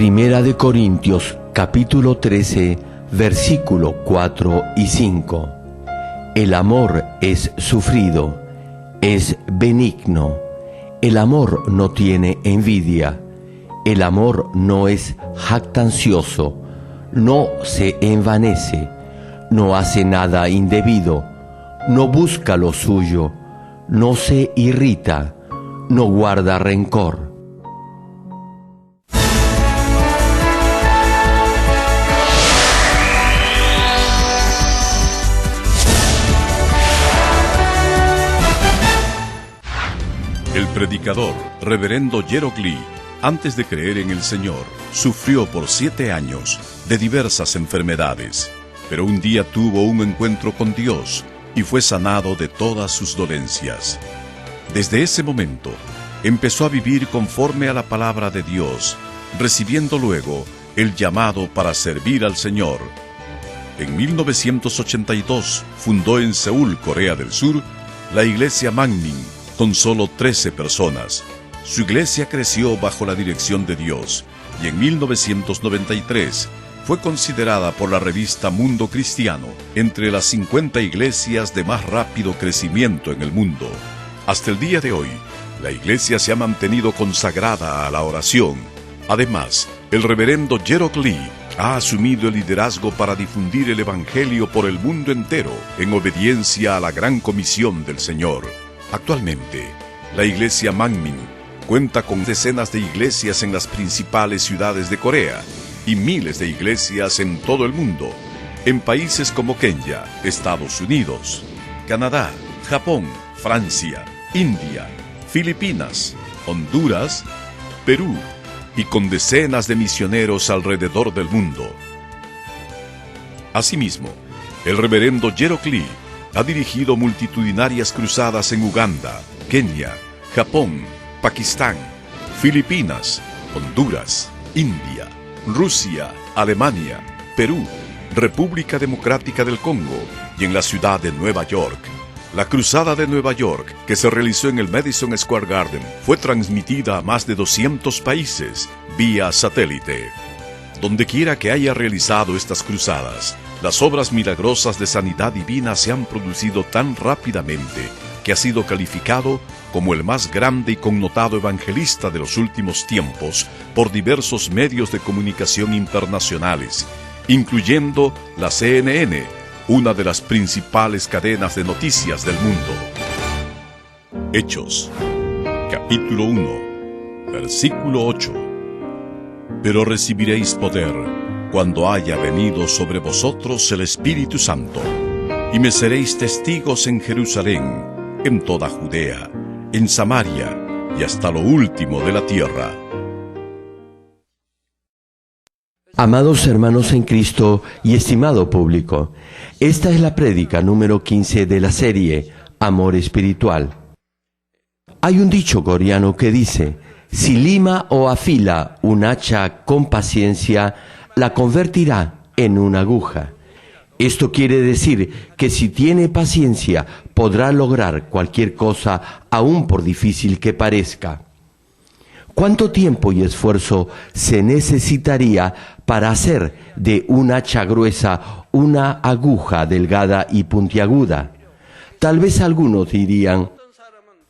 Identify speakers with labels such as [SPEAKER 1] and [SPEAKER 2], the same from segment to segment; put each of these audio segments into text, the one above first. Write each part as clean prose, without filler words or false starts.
[SPEAKER 1] Primera de Corintios, capítulo 13, versículo 4 y 5. El amor es sufrido, es benigno. El amor no tiene envidia. El amor no es jactancioso, no se envanece, no hace nada indebido, no busca lo suyo, no se irrita, no guarda rencor.
[SPEAKER 2] El predicador, reverendo Gerald Lee, antes de creer en el Señor, sufrió por 7 años de diversas enfermedades, pero un día tuvo un encuentro con Dios y fue sanado de todas sus dolencias. Desde ese momento, empezó a vivir conforme a la palabra de Dios, recibiendo luego el llamado para servir al Señor. En 1982 fundó en Seúl, Corea del Sur, la iglesia Manmin, con solo 13 personas. Su iglesia creció bajo la dirección de Dios y en 1993 fue considerada por la revista Mundo Cristiano entre las 50 iglesias de más rápido crecimiento en el mundo. Hasta el día de hoy, la iglesia se ha mantenido consagrada a la oración. Además, el reverendo Gerald Lee ha asumido el liderazgo para difundir el evangelio por el mundo entero en obediencia a la gran comisión del Señor. Actualmente, la iglesia Manmin cuenta con decenas de iglesias en las principales ciudades de Corea y miles de iglesias en todo el mundo, en países como Kenia, Estados Unidos, Canadá, Japón, Francia, India, Filipinas, Honduras, Perú y con decenas de misioneros alrededor del mundo. Asimismo, el reverendo Gerald Lee ha dirigido multitudinarias cruzadas en Uganda, Kenia, Japón, Pakistán, Filipinas, Honduras, India, Rusia, Alemania, Perú, República Democrática del Congo y en la ciudad de Nueva York. La cruzada de Nueva York, que se realizó en el Madison Square Garden, fue transmitida a más de 200 países vía satélite. Dondequiera que haya realizado estas cruzadas, las obras milagrosas de sanidad divina se han producido tan rápidamente que ha sido calificado como el más grande y connotado evangelista de los últimos tiempos por diversos medios de comunicación internacionales, incluyendo la CNN, una de las principales cadenas de noticias del mundo. Hechos, capítulo 1, versículo 8. Pero recibiréis poder cuando haya venido sobre vosotros el Espíritu Santo, y me seréis testigos en Jerusalén, en toda Judea, en Samaria y hasta lo último de la tierra.
[SPEAKER 1] Amados hermanos en Cristo y estimado público, esta es la prédica número 15 de la serie Amor Espiritual. Hay un dicho coreano que dice: si lima o afila un hacha con paciencia, la convertirá en una aguja. Esto quiere decir que si tiene paciencia, podrá lograr cualquier cosa, aun por difícil que parezca. ¿Cuánto tiempo y esfuerzo se necesitaría para hacer de un hacha gruesa una aguja delgada y puntiaguda? Tal vez algunos dirían: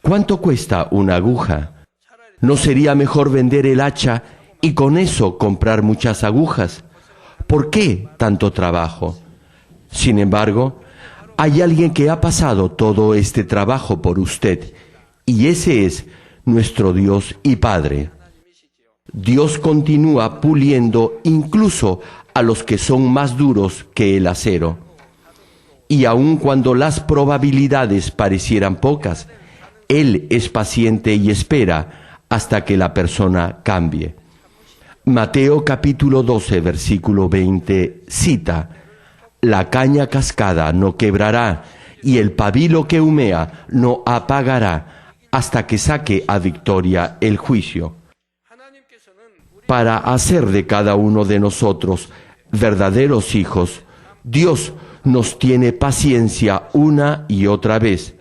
[SPEAKER 1] ¿cuánto cuesta una aguja? ¿No sería mejor vender el hacha y con eso comprar muchas agujas? ¿Por qué tanto trabajo? Sin embargo, hay alguien que ha pasado todo este trabajo por usted, y ese es nuestro Dios y Padre. Dios continúa puliendo incluso a los que son más duros que el acero. Y aun cuando las probabilidades parecieran pocas, Él es paciente y espera hasta que la persona cambie. Mateo capítulo 12, versículo 20 cita: la caña cascada no quebrará y el pabilo que humea no apagará hasta que saque a victoria el juicio. Para hacer de cada uno de nosotros verdaderos hijos, Dios nos tiene paciencia una y otra vez.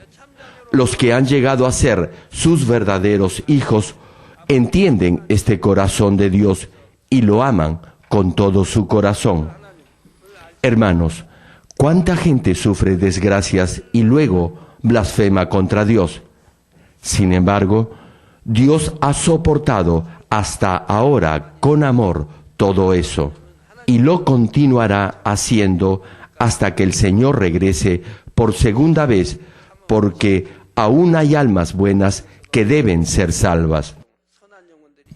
[SPEAKER 1] Los que han llegado a ser sus verdaderos hijos entienden este corazón de Dios y lo aman con todo su corazón. Hermanos, ¿cuánta gente sufre desgracias y luego blasfema contra Dios? Sin embargo, Dios ha soportado hasta ahora con amor todo eso, y lo continuará haciendo hasta que el Señor regrese por segunda vez, porque aún hay almas buenas que deben ser salvas.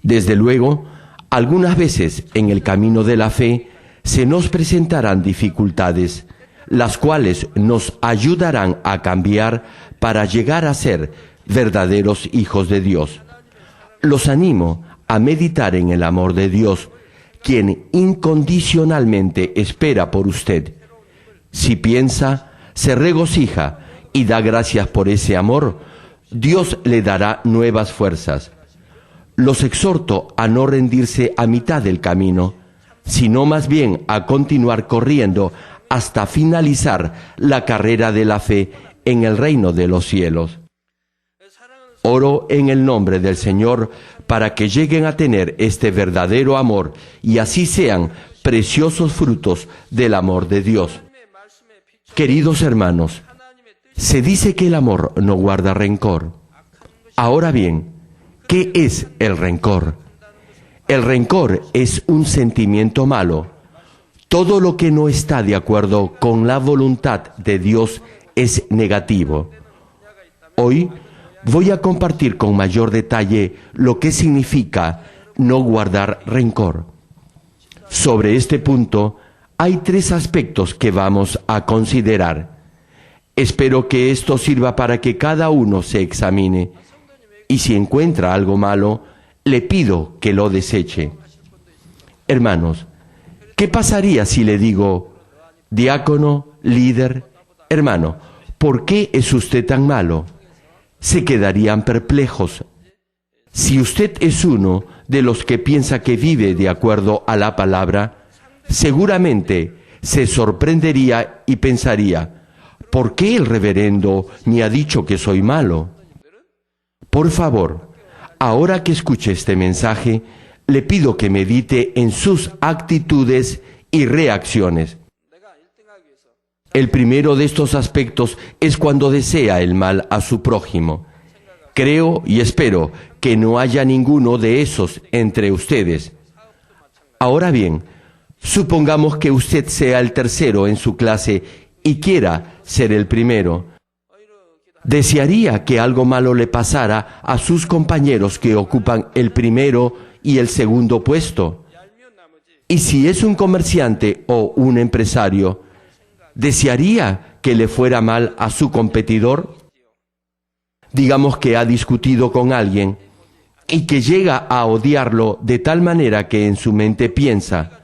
[SPEAKER 1] Desde luego, algunas veces en el camino de la fe se nos presentarán dificultades, las cuales nos ayudarán a cambiar para llegar a ser verdaderos hijos de Dios. Los animo a meditar en el amor de Dios, quien incondicionalmente espera por usted. Si piensa, se regocija y da gracias por ese amor, Dios le dará nuevas fuerzas. Los exhorto a no rendirse a mitad del camino, sino más bien a continuar corriendo hasta finalizar la carrera de la fe en el reino de los cielos. Oro en el nombre del Señor para que lleguen a tener este verdadero amor y así sean preciosos frutos del amor de Dios. Queridos hermanos, se dice que el amor no guarda rencor. Ahora bien, ¿qué es el rencor? El rencor es un sentimiento malo. Todo lo que no está de acuerdo con la voluntad de Dios es negativo. Hoy voy a compartir con mayor detalle lo que significa no guardar rencor. Sobre este punto, hay 3 aspectos que vamos a considerar. Espero que esto sirva para que cada uno se examine, y si encuentra algo malo, le pido que lo deseche. Hermanos, ¿qué pasaría si le digo, diácono, líder, hermano, ¿por qué es usted tan malo? Se quedarían perplejos. Si usted es uno de los que piensa que vive de acuerdo a la palabra, seguramente se sorprendería y pensaría, ¿por qué el reverendo me ha dicho que soy malo? Por favor, ahora que escuche este mensaje, le pido que medite en sus actitudes y reacciones. El primero de estos aspectos es cuando desea el mal a su prójimo. Creo y espero que no haya ninguno de esos entre ustedes. Ahora bien, supongamos que usted sea el tercero en su clase y quiera ser el primero. ¿Desearía que algo malo le pasara a sus compañeros que ocupan el primero y el segundo puesto? Y si es un comerciante o un empresario, ¿desearía que le fuera mal a su competidor? Digamos que ha discutido con alguien y que llega a odiarlo de tal manera que en su mente piensa,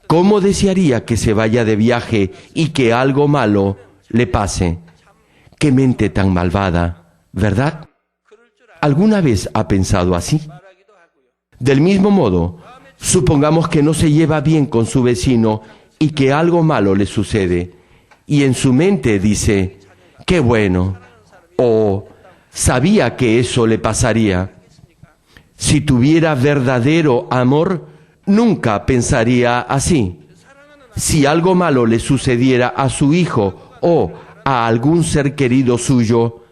[SPEAKER 1] ¿cómo desearía que se vaya de viaje y que algo malo le pase? ¡Qué mente tan malvada!, ¿verdad? ¿Alguna vez ha pensado así? Del mismo modo, supongamos que no se lleva bien con su vecino y que algo malo le sucede, y en su mente dice, ¡qué bueno!, o sabía que eso le pasaría. Si tuviera verdadero amor, nunca pensaría así. Si algo malo le sucediera a su hijo o a algún ser querido suyo,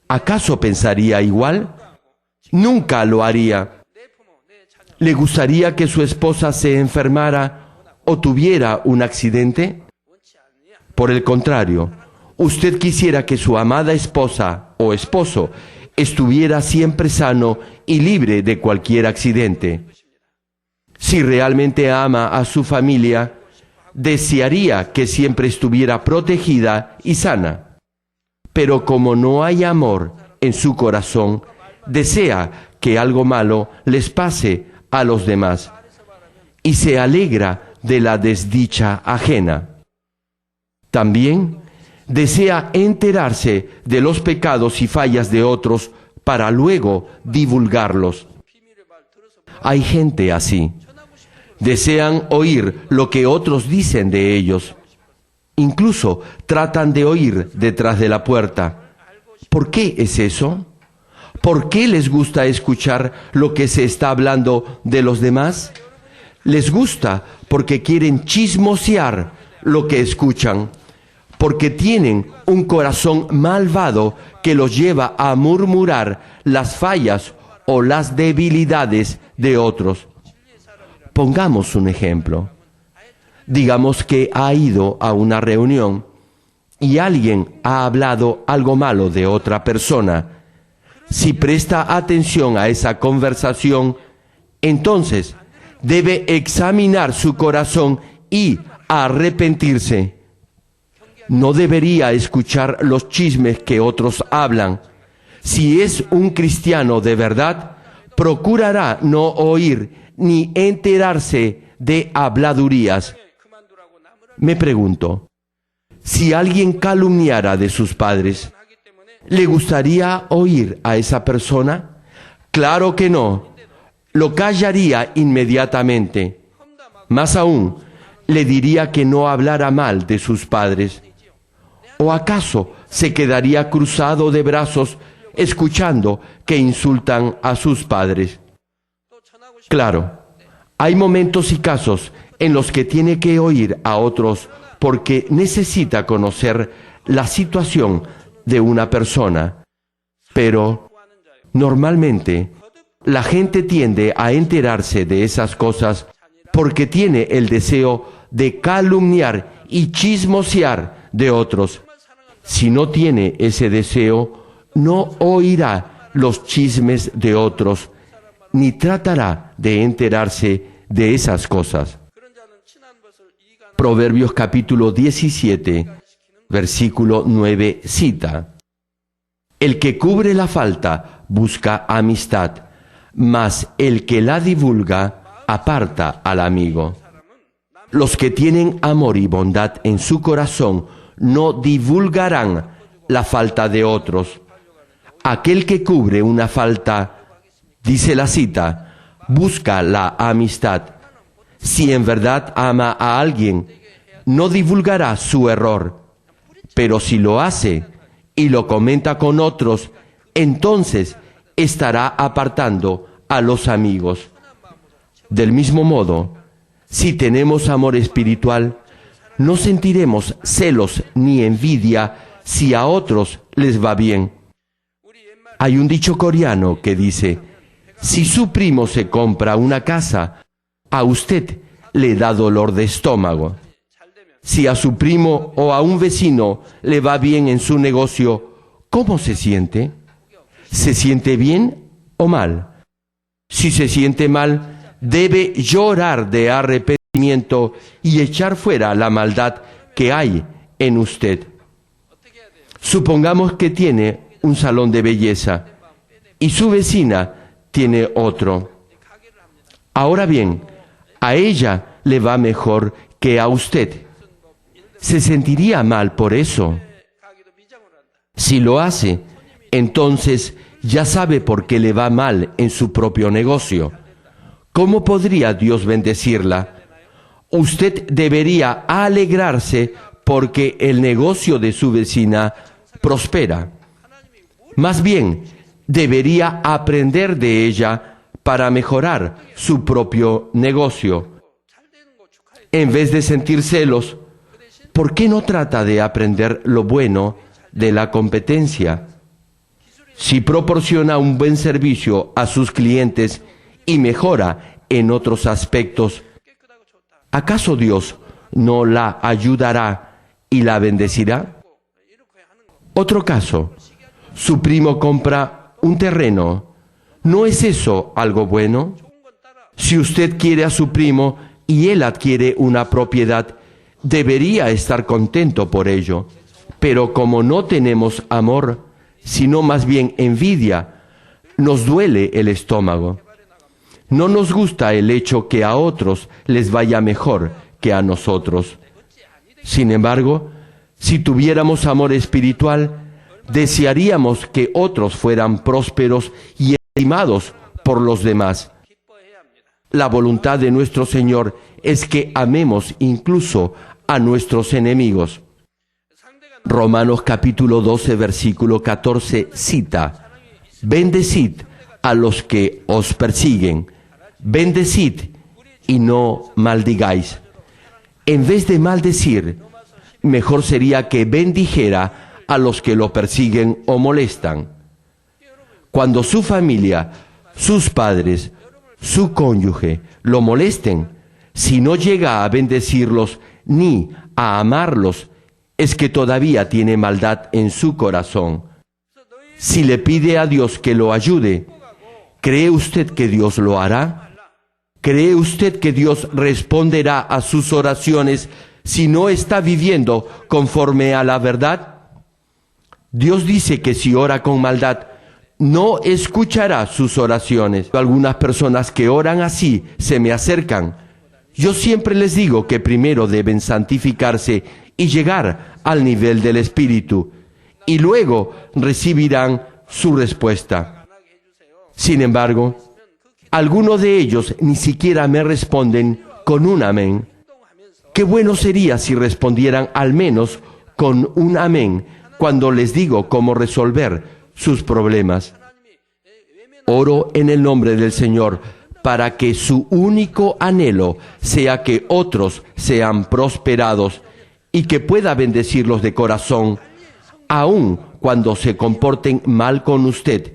[SPEAKER 1] ¿acaso pensaría igual? Nunca lo haría. ¿Le gustaría que su esposa se enfermara o tuviera un accidente? Por el contrario, usted quisiera que su amada esposa o esposo estuviera siempre sano y libre de cualquier accidente. Si realmente ama a su familia, desearía que siempre estuviera protegida y sana. Pero como no hay amor en su corazón, desea que algo malo les pase a los demás y se alegra de la desdicha ajena. También desea enterarse de los pecados y fallas de otros para luego divulgarlos. Hay gente así. Desean oír lo que otros dicen de ellos. Incluso tratan de oír detrás de la puerta. ¿Por qué es eso? ¿Por qué les gusta escuchar lo que se está hablando de los demás? Les gusta porque quieren chismosear lo que escuchan, porque tienen un corazón malvado que los lleva a murmurar las fallas o las debilidades de otros. Pongamos un ejemplo. Digamos que ha ido a una reunión y alguien ha hablado algo malo de otra persona. Si presta atención a esa conversación, entonces debe examinar su corazón y arrepentirse. No debería escuchar los chismes que otros hablan. Si es un cristiano de verdad, procurará no oír ni enterarse de habladurías. Me pregunto, si alguien calumniara de sus padres, ¿le gustaría oír a esa persona? Claro que no. Lo callaría inmediatamente. Más aún, le diría que no hablara mal de sus padres. ¿O acaso se quedaría cruzado de brazos escuchando que insultan a sus padres? Claro, hay momentos y casos en los que tiene que oír a otros porque necesita conocer la situación de una persona. Pero, normalmente, la gente tiende a enterarse de esas cosas porque tiene el deseo de calumniar y chismosear de otros. Si no tiene ese deseo, no oirá los chismes de otros, ni tratará de enterarse de esas cosas. Proverbios capítulo 17, versículo 9 cita: El que cubre la falta busca amistad, mas el que la divulga aparta al amigo. Los que tienen amor y bondad en su corazón no divulgarán la falta de otros. Aquel que cubre una falta, dice la cita, busca la amistad. Si en verdad ama a alguien, no divulgará su error. Pero si lo hace y lo comenta con otros, entonces estará apartando a los amigos. Del mismo modo, si tenemos amor espiritual, no sentiremos celos ni envidia si a otros les va bien. Hay un dicho coreano que dice: si su primo se compra una casa, a usted le da dolor de estómago. Si a su primo o a un vecino le va bien en su negocio, ¿cómo se siente? ¿Se siente bien o mal? Si se siente mal, debe llorar de arrepentimiento y echar fuera la maldad que hay en usted. Supongamos que tiene un salón de belleza y su vecina tiene otro. Ahora bien, a ella le va mejor que a usted. ¿Se sentiría mal por eso? Si lo hace, entonces ya sabe por qué le va mal en su propio negocio. ¿Cómo podría Dios bendecirla? Usted debería alegrarse porque el negocio de su vecina prospera. Más bien, debería aprender de ella para mejorar su propio negocio. En vez de sentir celos, ¿por qué no trata de aprender lo bueno de la competencia? Si proporciona un buen servicio a sus clientes y mejora en otros aspectos, ¿acaso Dios no la ayudará y la bendecirá? Otro caso, su primo compra un terreno. ¿No es eso algo bueno? Si usted quiere a su primo y él adquiere una propiedad, debería estar contento por ello. Pero como no tenemos amor, sino más bien envidia, nos duele el estómago. No nos gusta el hecho que a otros les vaya mejor que a nosotros. Sin embargo, si tuviéramos amor espiritual, desearíamos que otros fueran prósperos y estimados por los demás. La voluntad de nuestro Señor es que amemos incluso a nuestros enemigos. Romanos capítulo 12, versículo 14 cita: Bendecid a los que os persiguen, bendecid y no maldigáis. En vez de maldecir, mejor sería que bendijera a los que lo persiguen o molestan. Cuando su familia, sus padres, su cónyuge lo molesten, si no llega a bendecirlos ni a amarlos, es que todavía tiene maldad en su corazón. Si le pide a Dios que lo ayude, ¿cree usted que Dios lo hará? ¿Cree usted que Dios responderá a sus oraciones si no está viviendo conforme a la verdad? Dios dice que si ora con maldad, no escuchará sus oraciones. Algunas personas que oran así se me acercan. Yo siempre les digo que primero deben santificarse y llegar al nivel del Espíritu, y luego recibirán su respuesta. Sin embargo, algunos de ellos ni siquiera me responden con un amén. Qué bueno sería si respondieran al menos con un amén cuando les digo cómo resolver sus problemas. Oro en el nombre del Señor para que su único anhelo sea que otros sean prosperados y que pueda bendecirlos de corazón, aun cuando se comporten mal con usted,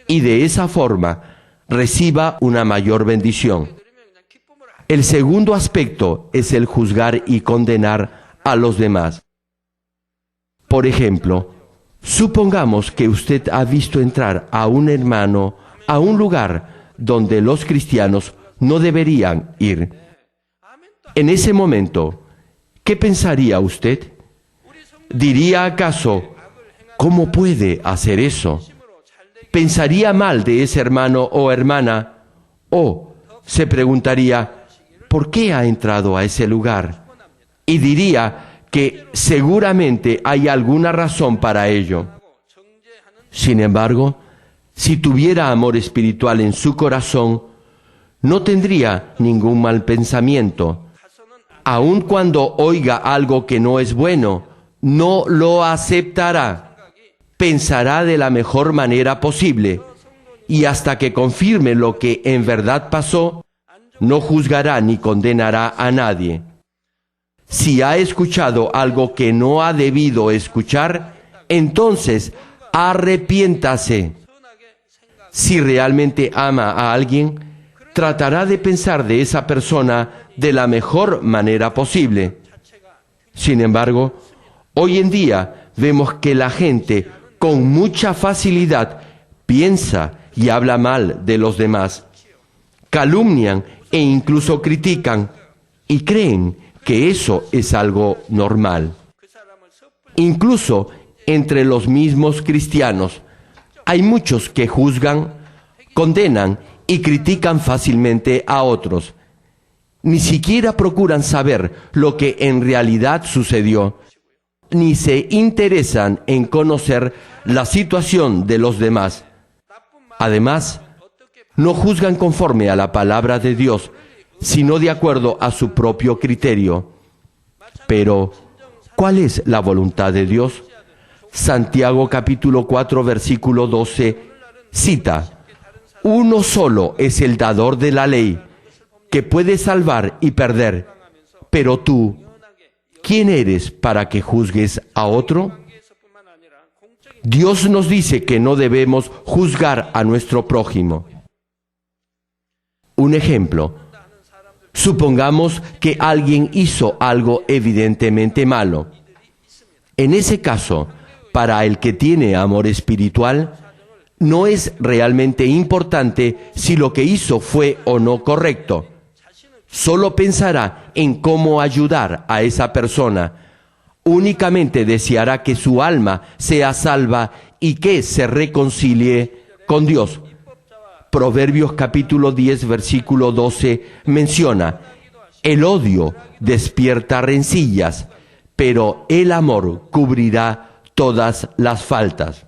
[SPEAKER 1] y de esa forma reciba una mayor bendición. El segundo aspecto es el juzgar y condenar a los demás. Por ejemplo, supongamos que usted ha visto entrar a un hermano a un lugar donde los cristianos no deberían ir. En ese momento, ¿qué pensaría usted? ¿Diría acaso, cómo puede hacer eso? ¿Pensaría mal de ese hermano o hermana? ¿O se preguntaría, ¿por qué ha entrado a ese lugar? Y diría que seguramente hay alguna razón para ello. Sin embargo, si tuviera amor espiritual en su corazón, no tendría ningún mal pensamiento. Aun cuando oiga algo que no es bueno, no lo aceptará. Pensará de la mejor manera posible, y hasta que confirme lo que en verdad pasó, no juzgará ni condenará a nadie. Si ha escuchado algo que no ha debido escuchar, entonces arrepiéntase. Si realmente ama a alguien, tratará de pensar de esa persona de la mejor manera posible. Sin embargo, hoy en día vemos que la gente con mucha facilidad piensa y habla mal de los demás, calumnian e incluso critican, y creen que eso es algo normal. Incluso entre los mismos cristianos, hay muchos que juzgan, condenan y critican fácilmente a otros. Ni siquiera procuran saber lo que en realidad sucedió, ni se interesan en conocer la situación de los demás. Además, no juzgan conforme a la palabra de Dios, sino de acuerdo a su propio criterio. Pero, ¿cuál es la voluntad de Dios? Santiago capítulo 4, versículo 12, cita: uno solo es el dador de la ley, que puede salvar y perder. Pero tú, ¿quién eres para que juzgues a otro? Dios nos dice que no debemos juzgar a nuestro prójimo. Un ejemplo. Supongamos que alguien hizo algo evidentemente malo. En ese caso, para el que tiene amor espiritual, no es realmente importante si lo que hizo fue o no correcto. Solo pensará en cómo ayudar a esa persona. Únicamente deseará que su alma sea salva y que se reconcilie con Dios. Proverbios capítulo 10, versículo 12 menciona: el odio despierta rencillas, pero el amor cubrirá todas las faltas.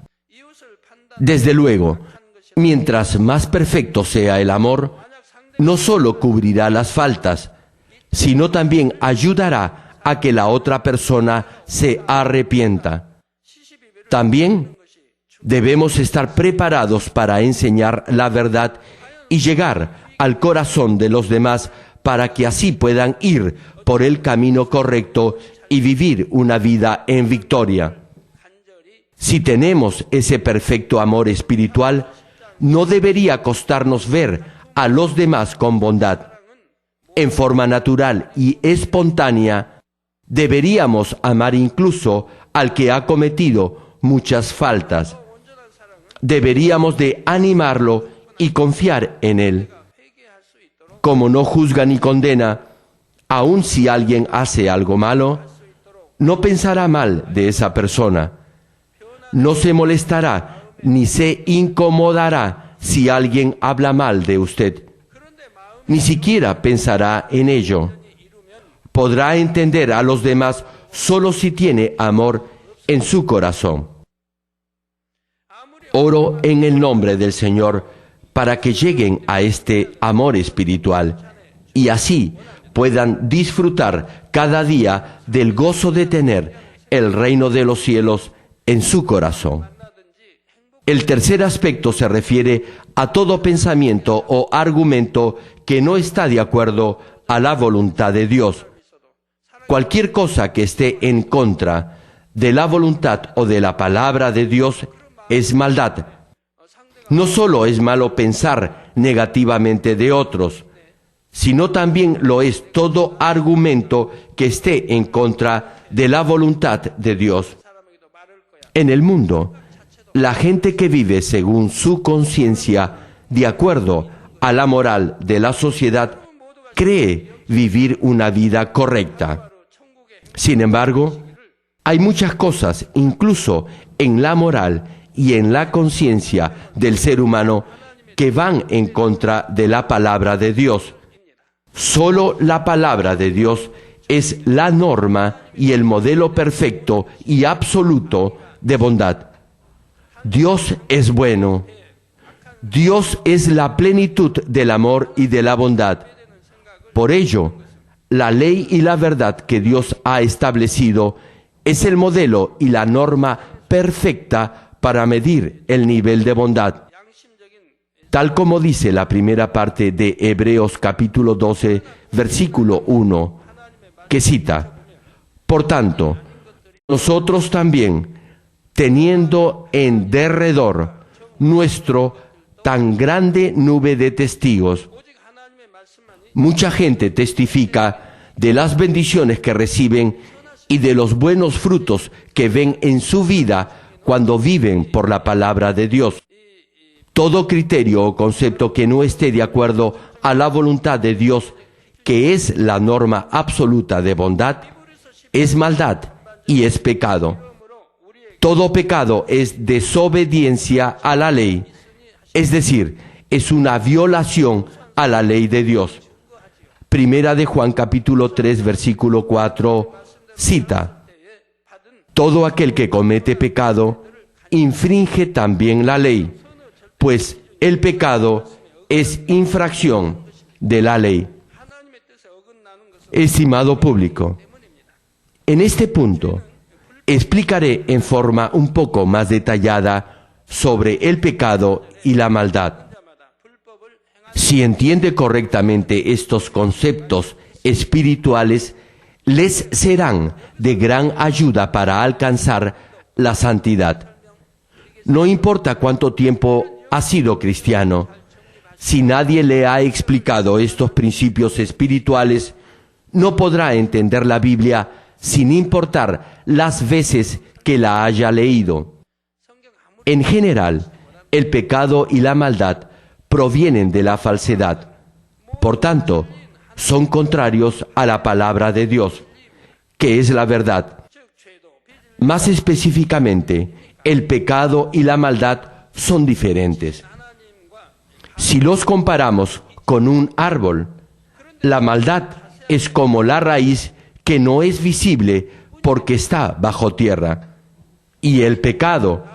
[SPEAKER 1] Desde luego, mientras más perfecto sea el amor, no solo cubrirá las faltas, sino también ayudará a que la otra persona se arrepienta. También debemos estar preparados para enseñar la verdad y llegar al corazón de los demás para que así puedan ir por el camino correcto y vivir una vida en victoria. Si tenemos ese perfecto amor espiritual, no debería costarnos ver a los demás con bondad. En forma natural y espontánea, deberíamos amar incluso al que ha cometido muchas faltas. Deberíamos de animarlo y confiar en él. Como no juzga ni condena, aun si alguien hace algo malo, no pensará mal de esa persona. No se molestará ni se incomodará si alguien habla mal de usted. Ni siquiera pensará en ello. Podrá entender a los demás solo si tiene amor en su corazón. Oro en el nombre del Señor para que lleguen a este amor espiritual y así puedan disfrutar cada día del gozo de tener el reino de los cielos en su corazón. El tercer aspecto se refiere a todo pensamiento o argumento que no está de acuerdo a la voluntad de Dios. Cualquier cosa que esté en contra de la voluntad o de la palabra de Dios es maldad. No solo es malo pensar negativamente de otros, sino también lo es todo argumento que esté en contra de la voluntad de Dios. En el mundo, la gente que vive según su conciencia, de acuerdo a la moral de la sociedad, cree vivir una vida correcta. Sin embargo, hay muchas cosas, incluso en la moral y en la conciencia del ser humano, que van en contra de la palabra de Dios. Solo la palabra de Dios es la norma y el modelo perfecto y absoluto de bondad. Dios es bueno. Dios es la plenitud del amor y de la bondad. Por ello, la ley y la verdad que Dios ha establecido es el modelo y la norma perfecta para medir el nivel de bondad. Tal como dice la primera parte de Hebreos capítulo 12, versículo 1, que cita: Por tanto, nosotros también, teniendo en derredor nuestro tan grande nube de testigos. Mucha gente testifica de las bendiciones que reciben y de los buenos frutos que ven en su vida cuando viven por la palabra de Dios. Todo criterio o concepto que no esté de acuerdo a la voluntad de Dios, que es la norma absoluta de bondad, es maldad y es pecado. Todo pecado es desobediencia a la ley, es decir, es una violación a la ley de Dios. Primera de Juan capítulo 3 versículo 4 cita: Todo aquel que comete pecado infringe también la ley, pues el pecado es infracción de la ley. Estimado público, en este punto explicaré en forma un poco más detallada sobre el pecado y la maldad. Si entiende correctamente estos conceptos espirituales, les serán de gran ayuda para alcanzar la santidad. No importa cuánto tiempo ha sido cristiano, si nadie le ha explicado estos principios espirituales, no podrá entender la Biblia sin importar las veces que la haya leído. En general, el pecado y la maldad provienen de la falsedad. Por tanto, son contrarios a la palabra de Dios, que es la verdad. Más específicamente, el pecado y la maldad son diferentes. Si los comparamos con un árbol, la maldad es como la raíz que no es visible porque está bajo tierra, y el pecado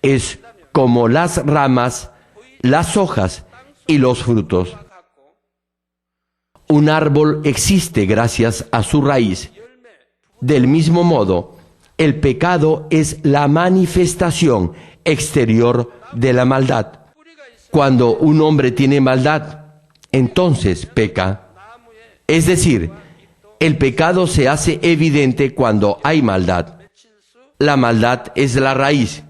[SPEAKER 1] es como las ramas, las hojas y los frutos. Un árbol existe gracias a su raíz. Del mismo modo, el pecado es la manifestación exterior de la maldad. Cuando un hombre tiene maldad, entonces peca. Es decir, el pecado se hace evidente cuando hay maldad. La maldad es la raíz.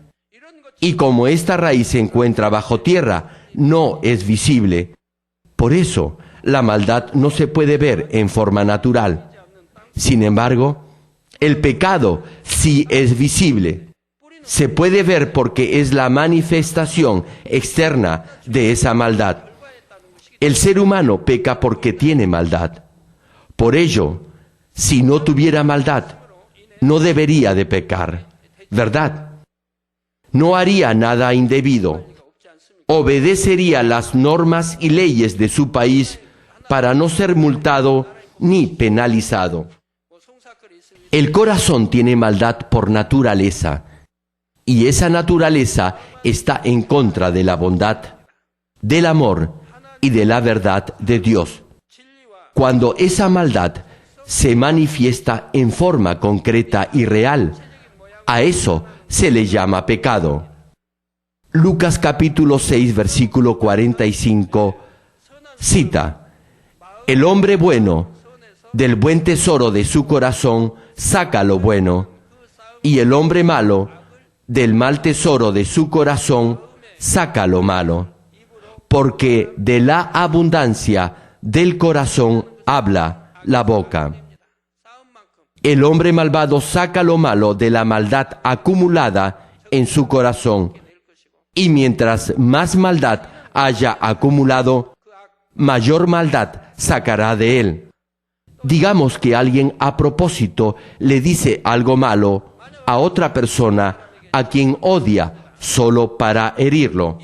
[SPEAKER 1] Y como esta raíz se encuentra bajo tierra, no es visible. Por eso, la maldad no se puede ver en forma natural. Sin embargo, el pecado sí es visible. Se puede ver porque es la manifestación externa de esa maldad. El ser humano peca porque tiene maldad. Por ello, si no tuviera maldad, no debería de pecar, ¿verdad? No haría nada indebido. Obedecería las normas y leyes de su país para no ser multado ni penalizado. El corazón tiene maldad por naturaleza, y esa naturaleza está en contra de la bondad, del amor y de la verdad de Dios. Cuando esa maldad se manifiesta en forma concreta y real, a eso se le llama pecado. Lucas capítulo 6, versículo 45, cita: El hombre bueno, del buen tesoro de su corazón, saca lo bueno, y el hombre malo, del mal tesoro de su corazón, saca lo malo. Porque de la abundancia del corazón habla la boca. El hombre malvado saca lo malo de la maldad acumulada en su corazón. Y mientras más maldad haya acumulado, mayor maldad sacará de él. Digamos que alguien a propósito le dice algo malo a otra persona a quien odia solo para herirlo.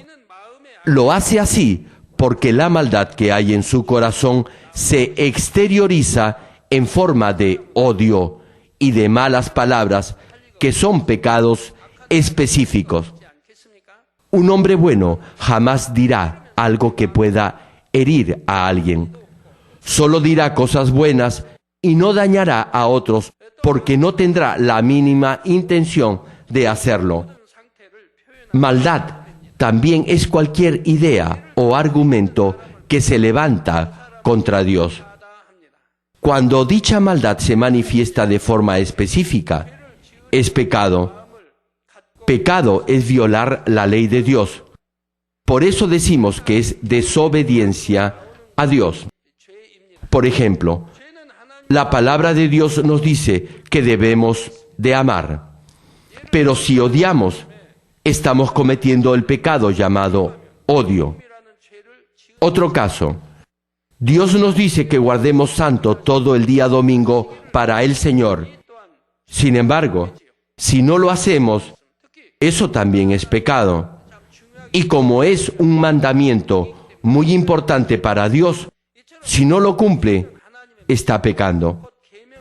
[SPEAKER 1] Lo hace así porque la maldad que hay en su corazón se exterioriza en forma de odio y de malas palabras que son pecados específicos. Un hombre bueno jamás dirá algo que pueda herir a alguien. Solo dirá cosas buenas y no dañará a otros porque no tendrá la mínima intención de hacerlo. Maldad también es cualquier idea o argumento que se levanta contra Dios. Cuando dicha maldad se manifiesta de forma específica, es pecado. Pecado es violar la ley de Dios. Por eso decimos que es desobediencia a Dios. Por ejemplo, la palabra de Dios nos dice que debemos de amar. Pero si odiamos, estamos cometiendo el pecado llamado odio. Otro caso. Dios nos dice que guardemos santo todo el día domingo para el Señor. Sin embargo, si no lo hacemos, eso también es pecado. Y como es un mandamiento muy importante para Dios, si no lo cumple, está pecando.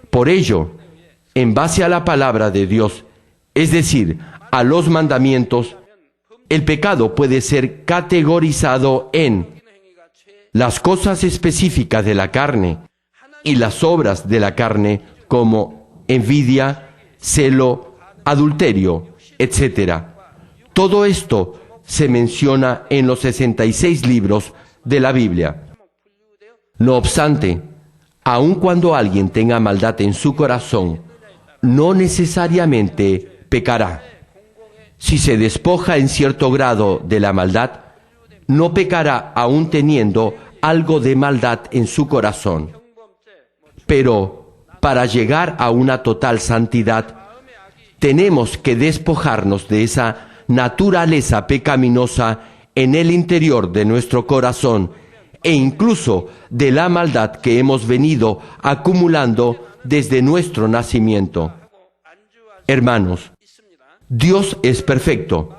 [SPEAKER 1] Por ello, en base a la palabra de Dios, es decir, a los mandamientos, el pecado puede ser categorizado en las cosas específicas de la carne y las obras de la carne como envidia, celo, adulterio, etc. Todo esto se menciona en los 66 libros de la Biblia. No obstante, aun cuando alguien tenga maldad en su corazón, no necesariamente pecará. Si se despoja en cierto grado de la maldad, no pecará aún teniendo algo de maldad en su corazón. Pero para llegar a una total santidad, tenemos que despojarnos de esa naturaleza pecaminosa en el interior de nuestro corazón e incluso de la maldad que hemos venido acumulando desde nuestro nacimiento. Hermanos, Dios es perfecto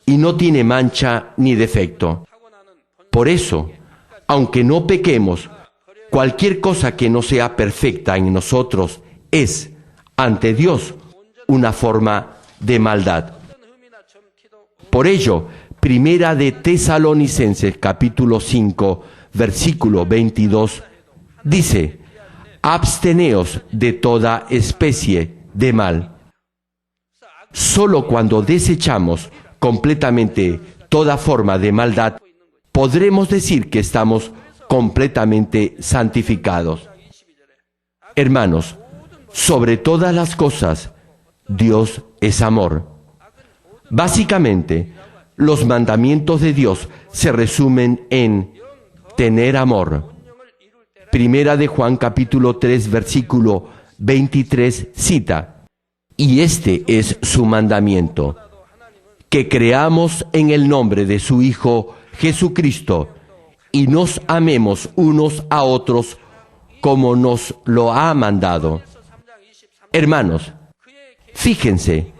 [SPEAKER 1] y no tiene mancha ni defecto. Por eso, aunque no pequemos, cualquier cosa que no sea perfecta en nosotros es, ante Dios, una forma de maldad. Por ello, Primera de Tesalonicenses capítulo 5, versículo 22, dice: absteneos de toda especie de mal. Solo cuando desechamos completamente toda forma de maldad, podremos decir que estamos completamente santificados. Hermanos, sobre todas las cosas, Dios es amor. Básicamente, los mandamientos de Dios se resumen en tener amor. Primera de Juan capítulo 3 versículo 23 cita: y este es su mandamiento, que creamos en el nombre de su Hijo Jesucristo y nos amemos unos a otros como nos lo ha mandado. Hermanos, fíjense,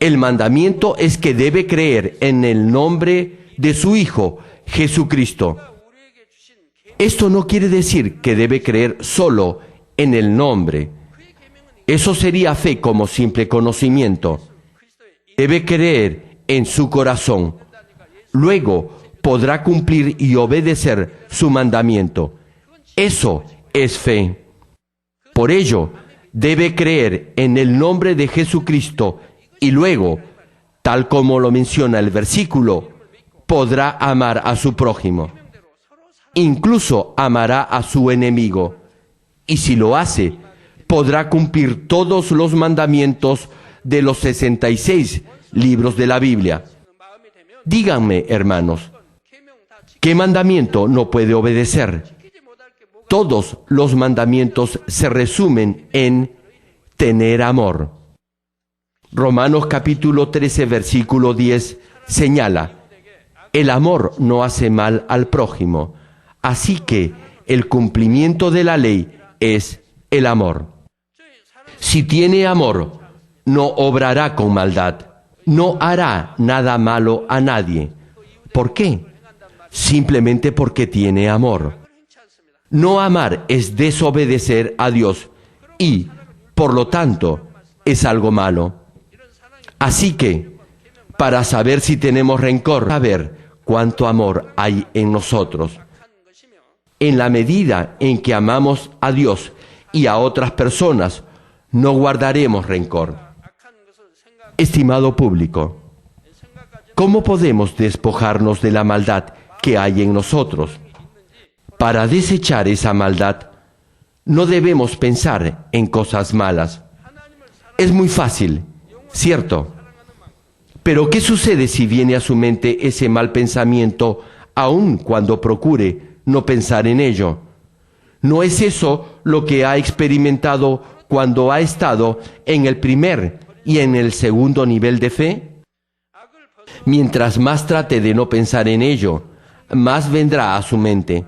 [SPEAKER 1] el mandamiento es que debe creer en el nombre de su Hijo Jesucristo. Esto no quiere decir que debe creer solo en el nombre. Eso sería fe como simple conocimiento. Debe creer en su corazón. Luego podrá cumplir y obedecer su mandamiento. Eso es fe. Por ello, debe creer en el nombre de Jesucristo y luego, tal como lo menciona el versículo, podrá amar a su prójimo. Incluso amará a su enemigo. Y si lo hace, podrá cumplir todos los mandamientos de los 66 libros de la Biblia. Díganme, hermanos, ¿qué mandamiento no puede obedecer? Todos los mandamientos se resumen en tener amor. Romanos capítulo 13, versículo 10 señala: el amor no hace mal al prójimo. Así que el cumplimiento de la ley es el amor. Si tiene amor, no obrará con maldad, no hará nada malo a nadie. ¿Por qué? Simplemente porque tiene amor. No amar es desobedecer a Dios y, por lo tanto, es algo malo. Así que, para saber si tenemos rencor, saber cuánto amor hay en nosotros. En la medida en que amamos a Dios y a otras personas, no guardaremos rencor. Estimado público, ¿cómo podemos despojarnos de la maldad que hay en nosotros? Para desechar esa maldad, no debemos pensar en cosas malas. Es muy fácil, ¿cierto? Pero ¿qué sucede si viene a su mente ese mal pensamiento, aun cuando procure no pensar en ello? ¿No es eso lo que ha experimentado cuando ha estado en el primer y en el segundo nivel de fe? Mientras más trate de no pensar en ello, más vendrá a su mente.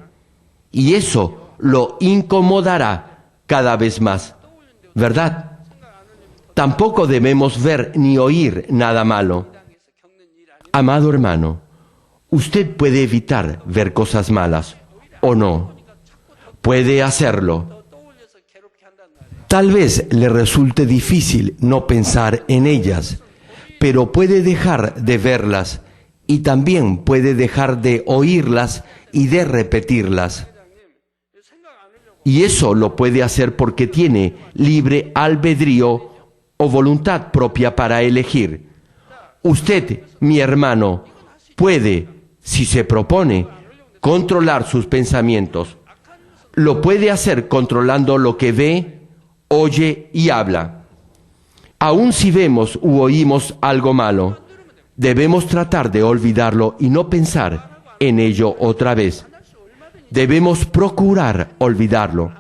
[SPEAKER 1] Y eso lo incomodará cada vez más, ¿verdad? Tampoco debemos ver ni oír nada malo. Amado hermano, usted puede evitar ver cosas malas, ¿o no? Puede hacerlo. Tal vez le resulte difícil no pensar en ellas, pero puede dejar de verlas y también puede dejar de oírlas y de repetirlas. Y eso lo puede hacer porque tiene libre albedrío o voluntad propia para elegir. Usted, mi hermano, puede, si se propone, controlar sus pensamientos. Lo puede hacer controlando lo que ve, oye y habla. Aun si vemos u oímos algo malo, debemos tratar de olvidarlo y no pensar en ello otra vez. Debemos procurar olvidarlo.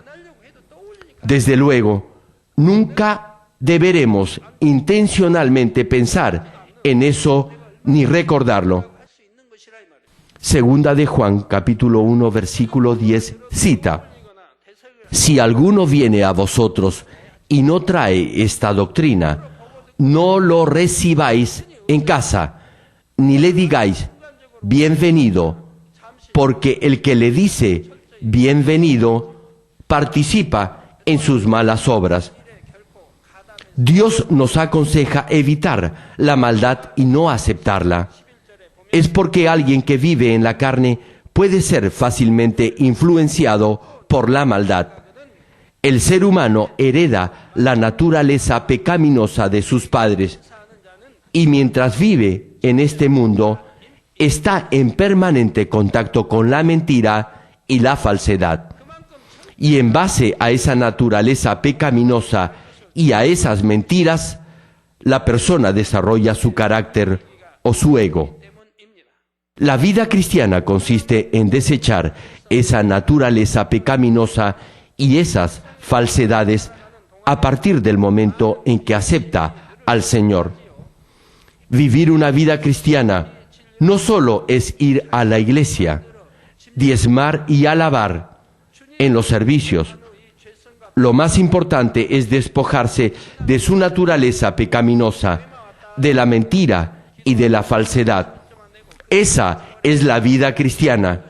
[SPEAKER 1] Desde luego, nunca deberemos intencionalmente pensar en eso ni recordarlo. Segunda de Juan, capítulo 1, versículo 10, cita: si alguno viene a vosotros y no trae esta doctrina, no lo recibáis en casa, ni le digáis, bienvenido, porque el que le dice, bienvenido, participa en sus malas obras. Dios nos aconseja evitar la maldad y no aceptarla. Es porque alguien que vive en la carne puede ser fácilmente influenciado por la maldad. El ser humano hereda la naturaleza pecaminosa de sus padres y mientras vive en este mundo está en permanente contacto con la mentira y la falsedad. Y en base a esa naturaleza pecaminosa y a esas mentiras, la persona desarrolla su carácter o su ego. La vida cristiana consiste en desechar esa naturaleza pecaminosa y esas falsedades a partir del momento en que acepta al Señor. Vivir una vida cristiana no solo es ir a la iglesia, diezmar y alabar en los servicios. Lo más importante es despojarse de su naturaleza pecaminosa, de la mentira y de la falsedad. Esa es la vida cristiana.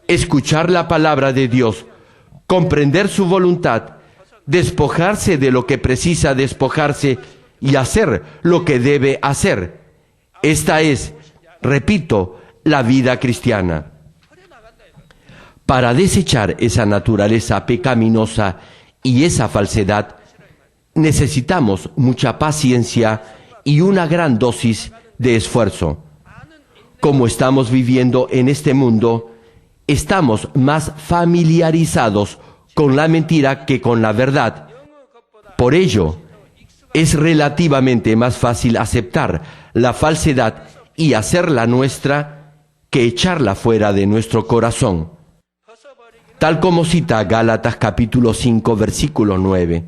[SPEAKER 1] Escuchar la palabra de Dios, comprender su voluntad, despojarse de lo que precisa despojarse y hacer lo que debe hacer. Esta es, repito, la vida cristiana. Para desechar esa naturaleza pecaminosa y esa falsedad, necesitamos mucha paciencia y una gran dosis de esfuerzo. Como estamos viviendo en este mundo, estamos más familiarizados con la mentira que con la verdad. Por ello, es relativamente más fácil aceptar la falsedad y hacerla nuestra que echarla fuera de nuestro corazón. Tal como cita Gálatas capítulo 5, versículo 9,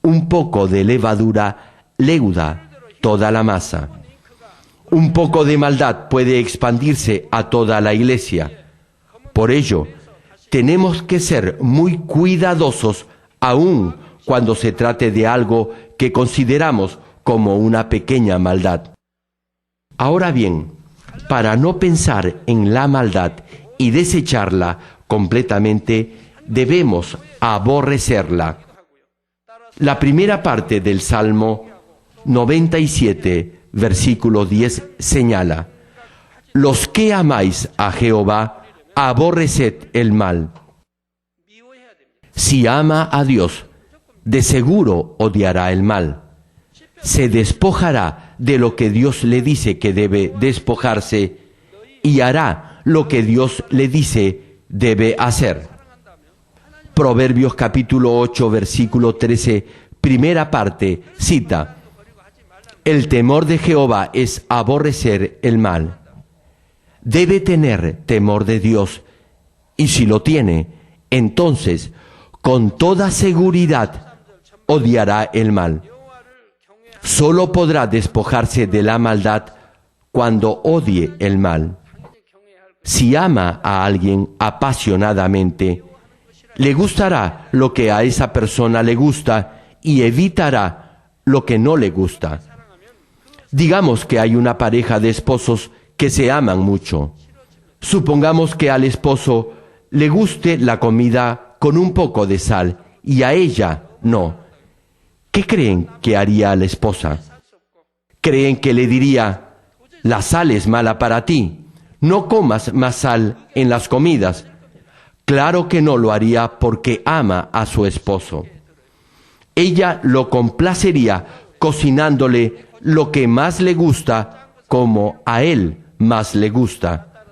[SPEAKER 1] un poco de levadura leuda toda la masa. Un poco de maldad puede expandirse a toda la iglesia. Por ello, tenemos que ser muy cuidadosos aun cuando se trate de algo que consideramos como una pequeña maldad. Ahora bien, para no pensar en la maldad y desecharla completamente, debemos aborrecerla. La primera parte del Salmo 97, versículo 10, señala: los que amáis a Jehová, aborreced el mal. Si ama a Dios, de seguro odiará el mal. Se despojará de lo que Dios le dice que debe despojarse y hará lo que Dios le dice debe hacer. Proverbios capítulo 8, versículo 13, primera parte, cita: el temor de Jehová es aborrecer el mal. Debe tener temor de Dios, y si lo tiene, entonces, con toda seguridad, odiará el mal. Solo podrá despojarse de la maldad cuando odie el mal. Si ama a alguien apasionadamente, le gustará lo que a esa persona le gusta y evitará lo que no le gusta. Digamos que hay una pareja de esposos que se aman mucho. Supongamos que al esposo le guste la comida con un poco de sal y a ella no. ¿Qué creen que haría la esposa? ¿Creen que le diría: la sal es mala para ti, no comas más sal en las comidas? Claro que no lo haría porque ama a su esposo. Ella lo complacería cocinándole lo que más le gusta como a él más le gusta.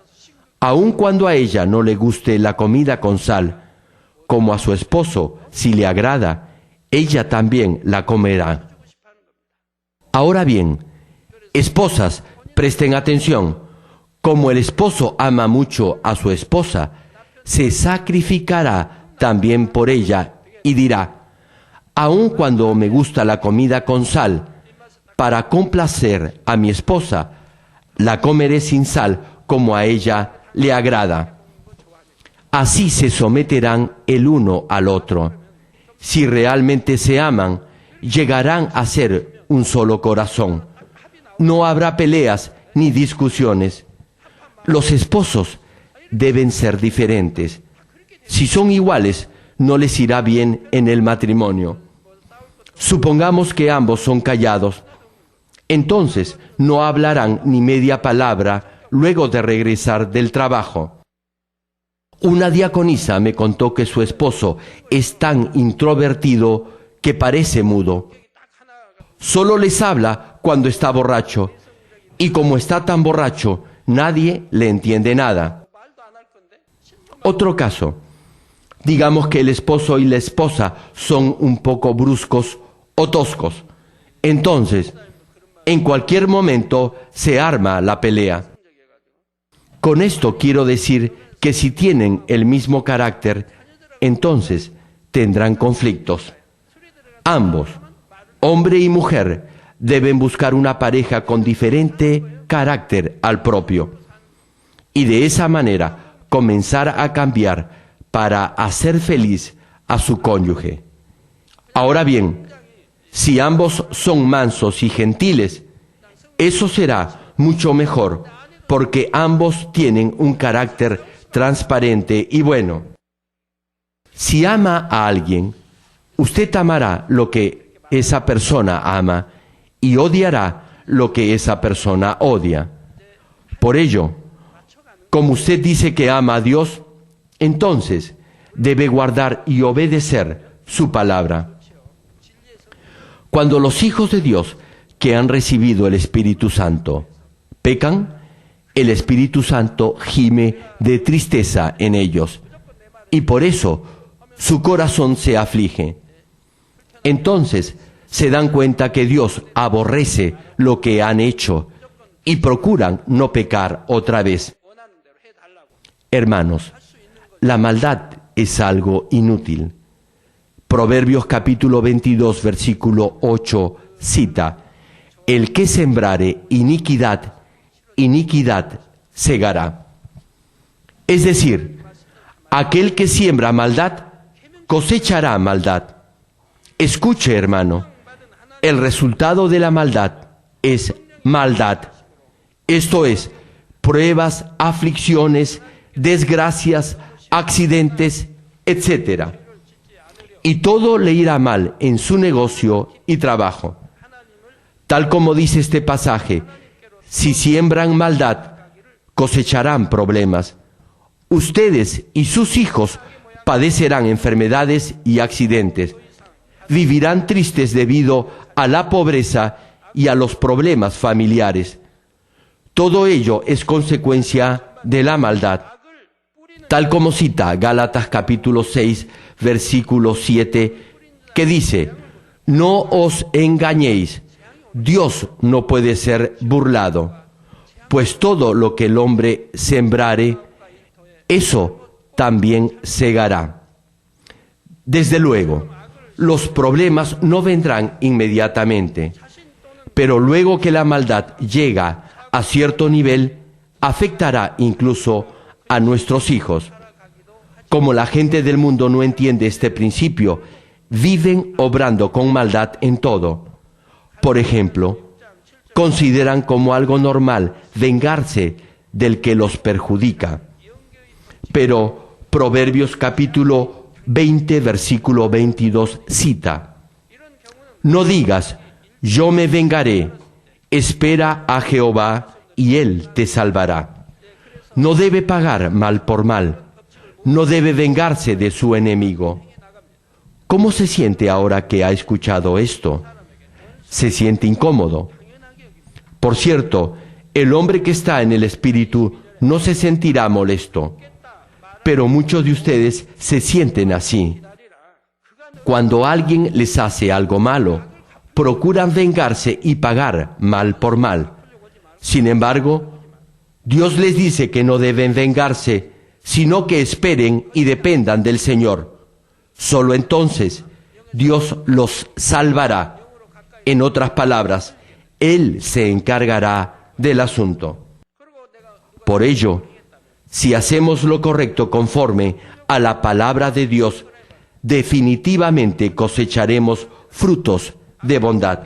[SPEAKER 1] Aun cuando a ella no le guste la comida con sal, como a su esposo si le agrada, ella también la comerá. Ahora bien, esposas, presten atención. Como el esposo ama mucho a su esposa, se sacrificará también por ella y dirá: aun cuando me gusta la comida con sal, para complacer a mi esposa, la comeré sin sal como a ella le agrada. Así se someterán el uno al otro. Si realmente se aman, llegarán a ser un solo corazón. No habrá peleas ni discusiones. Los esposos deben ser diferentes. Si son iguales, no les irá bien en el matrimonio. Supongamos que ambos son callados. Entonces no hablarán ni media palabra luego de regresar del trabajo. Una diaconisa me contó que su esposo es tan introvertido que parece mudo. Solo les habla cuando está borracho, y como está tan borracho, nadie le entiende nada. Otro caso, digamos que el esposo y la esposa son un poco bruscos o toscos. Entonces, en cualquier momento se arma la pelea. Con esto quiero decir que si tienen el mismo carácter, entonces tendrán conflictos. Ambos, hombre y mujer, deben buscar una pareja con diferente carácter al propio y de esa manera comenzar a cambiar para hacer feliz a su cónyuge. Ahora bien, si ambos son mansos y gentiles, eso será mucho mejor porque ambos tienen un carácter transparente y bueno. Si ama a alguien, usted amará lo que esa persona ama y odiará lo que esa persona odia. Por ello, como usted dice que ama a Dios, entonces debe guardar y obedecer su palabra. Cuando los hijos de Dios que han recibido el Espíritu Santo pecan, el Espíritu Santo gime de tristeza en ellos y por eso su corazón se aflige. Entonces se dan cuenta que Dios aborrece lo que han hecho y procuran no pecar otra vez. Hermanos, la maldad es algo inútil. Proverbios capítulo 22, versículo 8 cita: el que sembrare iniquidad, iniquidad segará. Es decir, aquel que siembra maldad, cosechará maldad. Escuche, hermano, el resultado de la maldad es maldad. Esto es, pruebas, aflicciones, desgracias, accidentes, etc. Y todo le irá mal en su negocio y trabajo. Tal como dice este pasaje, si siembran maldad, cosecharán problemas. Ustedes y sus hijos padecerán enfermedades y accidentes. Vivirán tristes debido a la pobreza y a los problemas familiares. Todo ello es consecuencia de la maldad. Tal como cita Gálatas capítulo 6, versículo 7, que dice: no os engañéis, Dios no puede ser burlado, pues todo lo que el hombre sembrare, eso también segará. Desde luego, los problemas no vendrán inmediatamente, pero luego que la maldad llega a cierto nivel, afectará incluso a nuestros hijos. Como la gente del mundo no entiende este principio, viven obrando con maldad en todo. Por ejemplo, consideran como algo normal vengarse del que los perjudica. Pero Proverbios capítulo 20, versículo 22 cita: no digas, yo me vengaré, espera a Jehová y Él te salvará. No debe pagar mal por mal, no debe vengarse de su enemigo. ¿Cómo se siente ahora que ha escuchado esto? ¿Se siente incómodo? Por cierto, el hombre que está en el Espíritu no se sentirá molesto, pero muchos de ustedes se sienten así. Cuando alguien les hace algo malo, procuran vengarse y pagar mal por mal. Sin embargo, Dios les dice que no deben vengarse, sino que esperen y dependan del Señor. Solo entonces Dios los salvará. En otras palabras, Él se encargará del asunto. Por ello, si hacemos lo correcto conforme a la palabra de Dios, definitivamente cosecharemos frutos de bondad.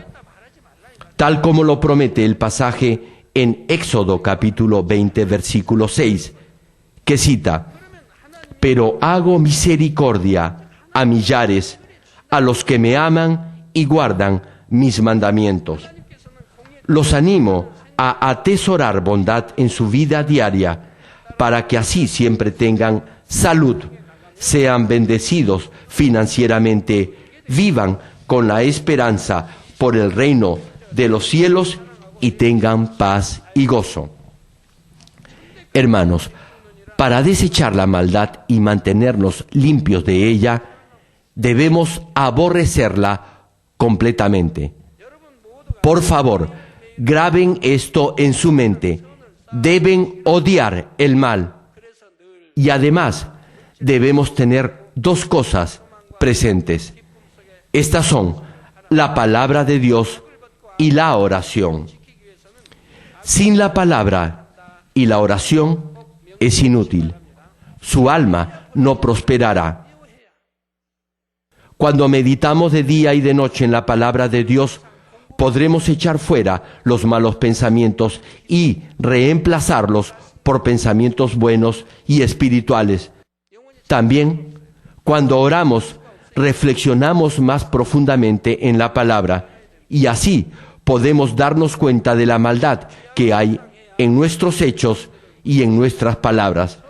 [SPEAKER 1] Tal como lo promete el pasaje en Éxodo capítulo 20, versículo 6, que cita: pero hago misericordia a millares, a los que me aman y guardan mis mandamientos. Los animo a atesorar bondad en su vida diaria, para que así siempre tengan salud, sean bendecidos financieramente, vivan con la esperanza por el reino de los cielos y tengan paz y gozo. Hermanos, Para desechar la maldad y mantenernos limpios de ella, debemos aborrecerla completamente. Por favor, graben esto en su mente. Deben odiar el mal. Y además, debemos tener dos cosas presentes. Estas son la palabra de Dios y la oración. Sin la palabra y la oración es inútil. Su alma no prosperará. Cuando meditamos de día y de noche en la palabra de Dios, podremos echar fuera los malos pensamientos y reemplazarlos por pensamientos buenos y espirituales. También, cuando oramos, reflexionamos más profundamente en la palabra y así podemos darnos cuenta de la maldad que hay en nuestros hechos y en nuestras palabras.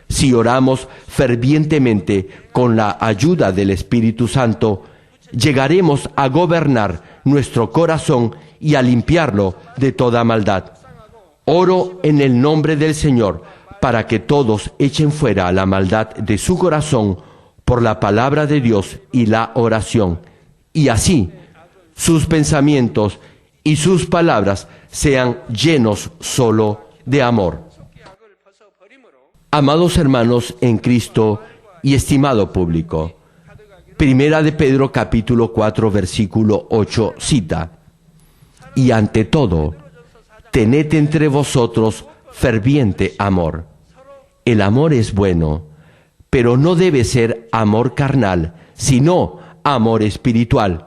[SPEAKER 1] Si oramos fervientemente con la ayuda del Espíritu Santo, llegaremos a gobernar nuestro corazón y a limpiarlo de toda maldad. Oro en el nombre del Señor para que todos echen fuera la maldad de su corazón por la palabra de Dios y la oración, y así sus pensamientos y sus palabras sean llenos solo de amor. Amados hermanos en Cristo y estimado público, Primera de Pedro capítulo 4 versículo 8 cita: y ante todo, tened entre vosotros ferviente amor. El amor es bueno, pero no debe ser amor carnal, sino amor espiritual.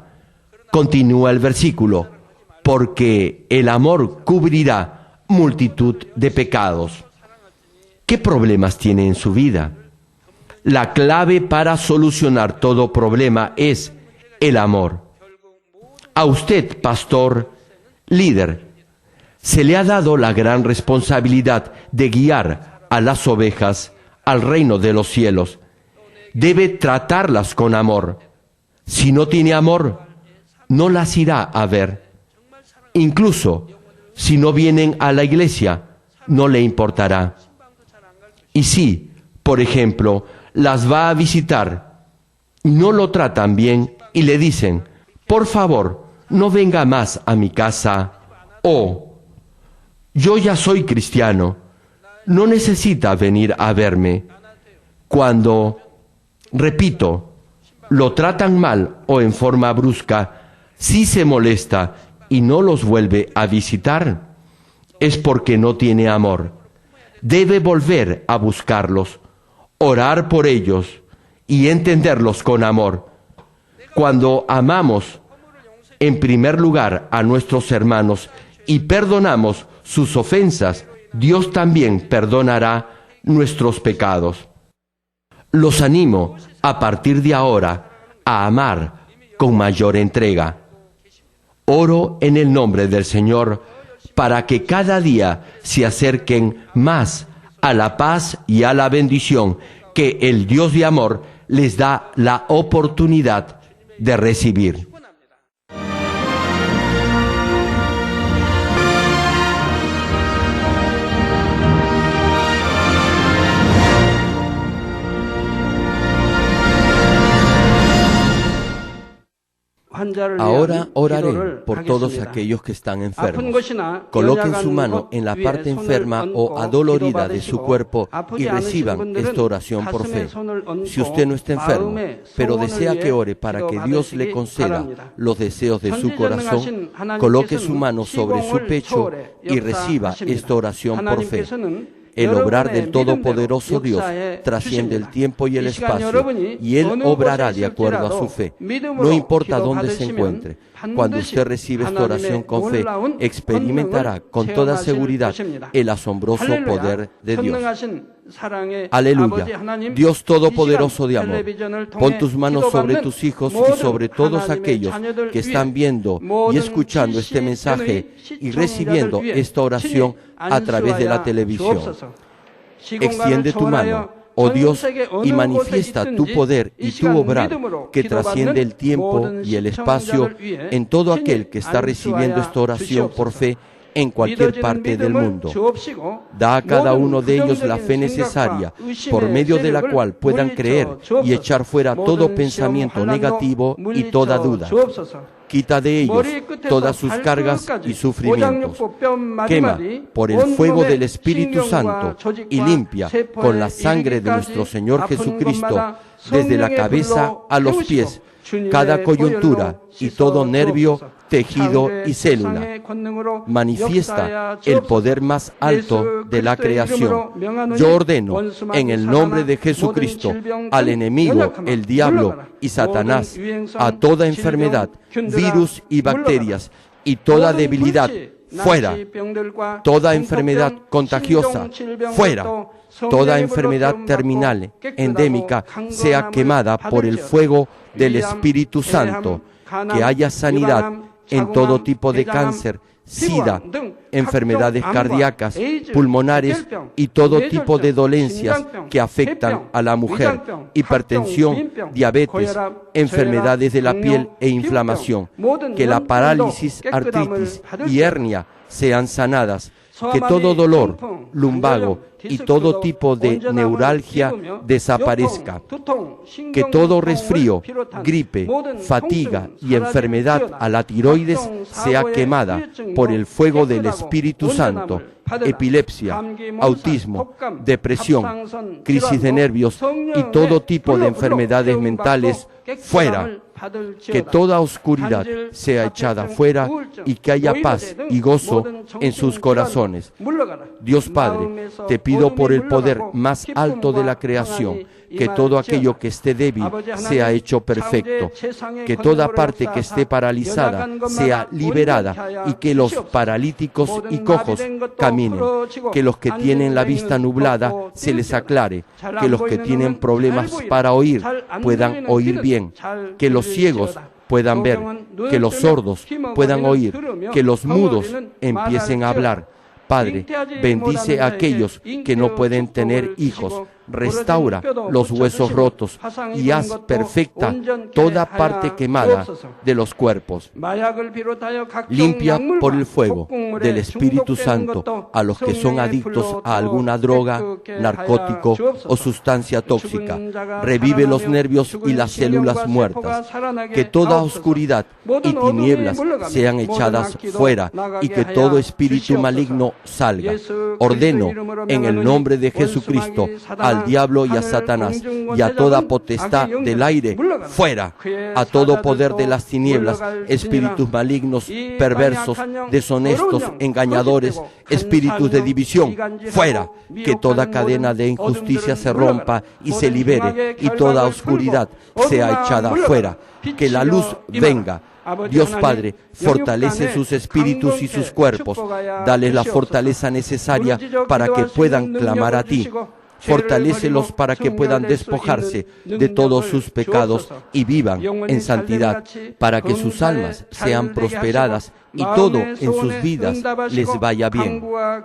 [SPEAKER 1] Continúa el versículo: porque el amor cubrirá multitud de pecados. ¿Qué problemas tiene en su vida? La clave para solucionar todo problema es el amor. A usted, pastor, líder, se le ha dado la gran responsabilidad de guiar a las ovejas al reino de los cielos. Debe tratarlas con amor. Si no tiene amor, no las irá a ver. Incluso si no vienen a la iglesia, no le importará. Y si, por ejemplo, las va a visitar y no lo tratan bien y le dicen: por favor, no venga más a mi casa, o yo ya soy cristiano, no necesita venir a verme. Cuando, repito, lo tratan mal o en forma brusca, si se molesta y no los vuelve a visitar, es porque no tiene amor. Debe volver a buscarlos, orar por ellos y entenderlos con amor. Cuando amamos, en primer lugar, a nuestros hermanos y perdonamos sus ofensas, Dios también perdonará nuestros pecados. Los animo, a partir de ahora, a amar con mayor entrega. Oro en el nombre del Señor para que cada día se acerquen más a la paz y a la bendición que el Dios de amor les da la oportunidad de recibir. Ahora oraré por todos aquellos que están enfermos. Coloquen su mano en la parte enferma o adolorida de su cuerpo y reciban esta oración por fe. Si usted no está enfermo, pero desea que ore para que Dios le conceda los deseos de su corazón, coloque su mano sobre su pecho y reciba esta oración por fe. El obrar del Todopoderoso Dios trasciende el tiempo y el espacio, y Él obrará de acuerdo a su fe. No importa dónde se encuentre, cuando usted recibe esta oración con fe, experimentará con toda seguridad el asombroso poder de Dios. Aleluya. Dios Todopoderoso de amor, pon tus manos sobre tus hijos y sobre todos aquellos que están viendo y escuchando este mensaje y recibiendo esta oración a través de la televisión. Extiende tu mano, oh Dios, y manifiesta tu poder y tu obrar que trasciende el tiempo y el espacio en todo aquel que está recibiendo esta oración por fe en cualquier parte del mundo. Da a cada uno de ellos la fe necesaria, por medio de la cual puedan creer y echar fuera todo pensamiento negativo y toda duda. Quita de ellos todas sus cargas y sufrimientos. Quema por el fuego del Espíritu Santo y limpia con la sangre de nuestro Señor Jesucristo, desde la cabeza a los pies, cada coyuntura y todo nervio, tejido y célula. Manifiesta el poder más alto de la creación. Yo ordeno en el nombre de Jesucristo al enemigo, el diablo y Satanás, a toda enfermedad, virus y bacterias y toda debilidad, fuera. Toda enfermedad contagiosa, fuera. Toda enfermedad terminal, endémica, sea quemada por el fuego del Espíritu Santo. Que haya sanidad en todo tipo de cáncer, SIDA, enfermedades cardíacas, pulmonares y todo tipo de dolencias que afectan a la mujer, hipertensión, diabetes, enfermedades de la piel e inflamación. Que la parálisis, artritis y hernia sean sanadas. Que todo dolor, lumbago y todo tipo de neuralgia desaparezca. Que todo resfrío, gripe, fatiga y enfermedad a la tiroides sea quemada por el fuego del Espíritu Santo. Epilepsia, autismo, depresión, crisis de nervios y todo tipo de enfermedades mentales, fuera. Que toda oscuridad sea echada fuera y que haya paz y gozo en sus corazones. Dios Padre, te pido por el poder más alto de la creación, que todo aquello que esté débil sea hecho perfecto, que toda parte que esté paralizada sea liberada y que los paralíticos y cojos caminen, que los que tienen la vista nublada se les aclare, que los que tienen problemas para oír puedan oír bien, que los ciegos puedan ver, que los sordos puedan oír, que los mudos empiecen a hablar. Padre, bendice a aquellos que no pueden tener hijos, restaura los huesos rotos y haz perfecta toda parte quemada de los cuerpos. Limpia por el fuego del Espíritu Santo a los que son adictos a alguna droga, narcótico o sustancia tóxica. Revive los nervios y las células muertas. Que toda oscuridad y tinieblas sean echadas fuera y que todo espíritu maligno salga. Ordeno en el nombre de Jesucristo al diablo y a Satanás y a toda potestad del aire, fuera. A todo poder de las tinieblas, espíritus malignos, perversos, deshonestos, engañadores, espíritus de división, fuera. Que toda cadena de injusticia se rompa y se libere y toda oscuridad sea echada fuera. Que la luz venga. Dios Padre, fortalece sus espíritus y sus cuerpos. Dales la fortaleza necesaria para que puedan clamar a ti. Fortalécelos para que puedan despojarse de todos sus pecados y vivan en santidad, para que sus almas sean prosperadas y todo en sus vidas les vaya bien.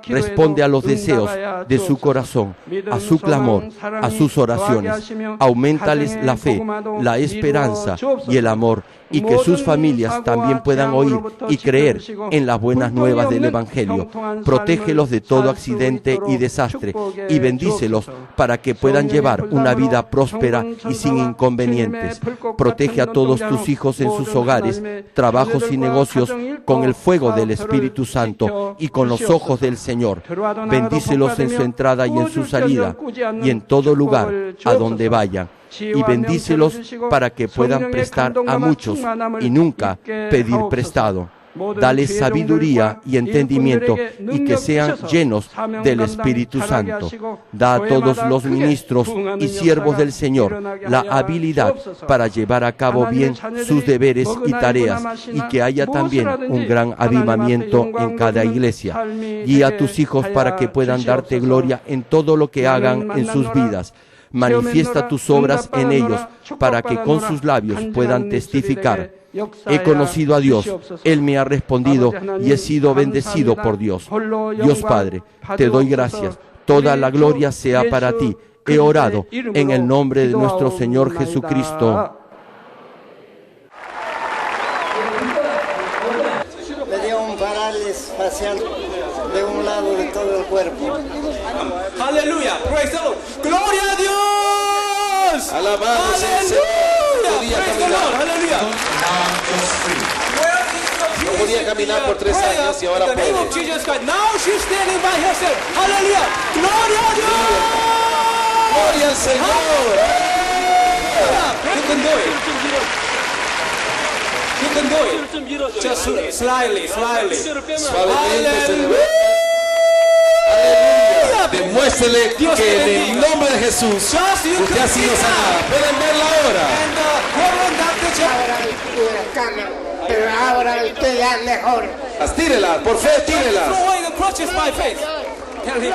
[SPEAKER 1] Responde a los deseos de su corazón, a su clamor, a sus oraciones. Auméntales la fe, la esperanza y el amor, y que sus familias también puedan oír y creer en las buenas nuevas del Evangelio. Protégelos de todo accidente y desastre y bendícelos para que puedan llevar una vida próspera y sin inconvenientes. Protege a todos tus hijos en sus hogares, trabajos y negocios con el fuego del Espíritu Santo y con los ojos del Señor. Bendícelos en su entrada y en su salida y en todo lugar a donde vayan. Y bendícelos para que puedan prestar a muchos y nunca pedir prestado. Dales sabiduría y entendimiento y que sean llenos del Espíritu Santo. Da a todos los ministros y siervos del Señor la habilidad para llevar a cabo bien sus deberes y tareas y que haya también un gran avivamiento en cada iglesia. Guía a tus hijos para que puedan darte gloria en todo lo que hagan en sus vidas. Manifiesta tus obras en ellos para que con sus labios puedan testificar. He conocido a Dios, Él me ha respondido y he sido bendecido por Dios. Dios Padre, te doy gracias. Toda la gloria sea para ti. He orado en el nombre de nuestro Señor Jesucristo.
[SPEAKER 3] Le dio un para parálisis facial de un lado de todo el cuerpo.
[SPEAKER 4] Aleluya. Praise the Lord. Gloria a Dios.
[SPEAKER 5] Alabado sea el Señor. Podía caminar.
[SPEAKER 4] Aleluya.
[SPEAKER 5] No podía caminar por 3 años y ahora puede.
[SPEAKER 4] Now she's standing by herself. Aleluya. Gloria a Dios.
[SPEAKER 5] Gloria al Señor.
[SPEAKER 4] You can do it. You can do it. Just slightly.
[SPEAKER 5] Suavemente se levanta. Aleluya. Demuéstrele que en el nombre de Jesús usted ha sido sanada. Pueden verla ahora.
[SPEAKER 3] Pero ahora usted ya mejor.
[SPEAKER 5] Tírelas, por fe, tírelas.
[SPEAKER 4] Throw away the crutches by faith. Tell him.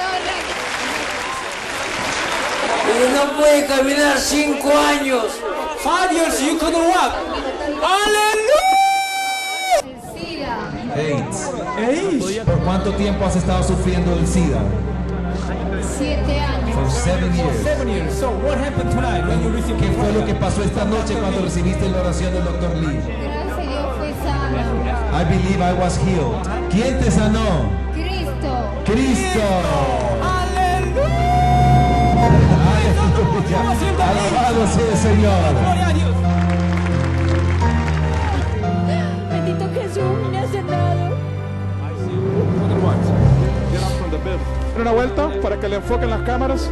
[SPEAKER 3] Pero no puede caminar 5 años.
[SPEAKER 4] 5 years you couldn't walk. Aleluya.
[SPEAKER 6] AIDS. ¿Por cuánto tiempo has estado sufriendo el SIDA?
[SPEAKER 7] 7 años.
[SPEAKER 6] For 7 years.
[SPEAKER 4] 7 years. So what happened tonight when you received
[SPEAKER 6] ¿Qué fue lo que pasó esta noche cuando recibiste la oración del Dr. Lee?
[SPEAKER 7] Gracias a Dios fue sana.
[SPEAKER 6] I believe I was healed. ¿Quién te sanó?
[SPEAKER 7] Cristo.
[SPEAKER 6] Cristo. Alabado sea el Señor.
[SPEAKER 4] Gloria a Dios.
[SPEAKER 7] Bendito Jesús, me ha sanado.
[SPEAKER 8] Una vuelta para que le enfoquen las cámaras.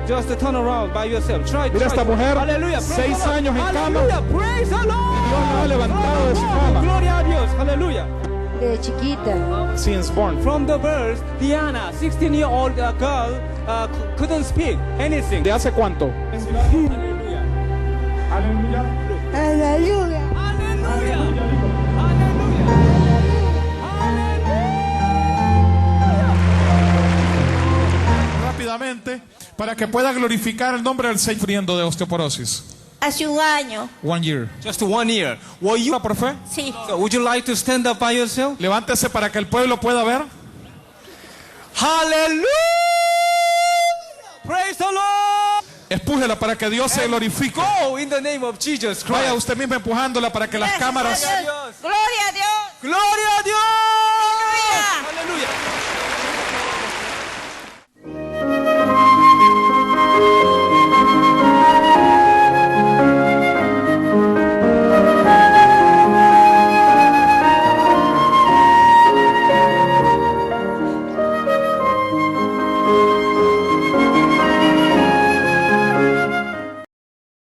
[SPEAKER 4] Just turn around by yourself. Try.
[SPEAKER 8] Mira esta mujer,
[SPEAKER 4] Aleluya.
[SPEAKER 8] 6 años en cama.
[SPEAKER 4] Aleluya. Praise the Lord.
[SPEAKER 8] Dios la ha levantado de su cama.
[SPEAKER 4] Gloria a Dios. Aleluya.
[SPEAKER 7] De chiquita.
[SPEAKER 8] Since born.
[SPEAKER 4] From the birth, Diana, 16-year-old girl, couldn't speak anything.
[SPEAKER 8] ¿De hace cuánto?
[SPEAKER 4] Aleluya.
[SPEAKER 8] Aleluya.
[SPEAKER 7] Aleluya.
[SPEAKER 4] Aleluya.
[SPEAKER 8] Rápidamente, para que pueda glorificar el nombre del Señor sufriendo de osteoporosis.
[SPEAKER 9] Hace un año.
[SPEAKER 8] 1 year.
[SPEAKER 4] Just 1 year. Were you por fe?
[SPEAKER 9] Sí.
[SPEAKER 4] So would you like to stand up by yourself?
[SPEAKER 8] Levántese para que el pueblo pueda ver.
[SPEAKER 4] Hallelujah! Praise the Lord!
[SPEAKER 8] Empújela para que Dios se glorifique.
[SPEAKER 4] Go in the name of Jesus Christ.
[SPEAKER 8] Vaya usted mismo empujándola para que las cámaras.
[SPEAKER 9] Gloria a Dios.
[SPEAKER 4] Gloria a Dios!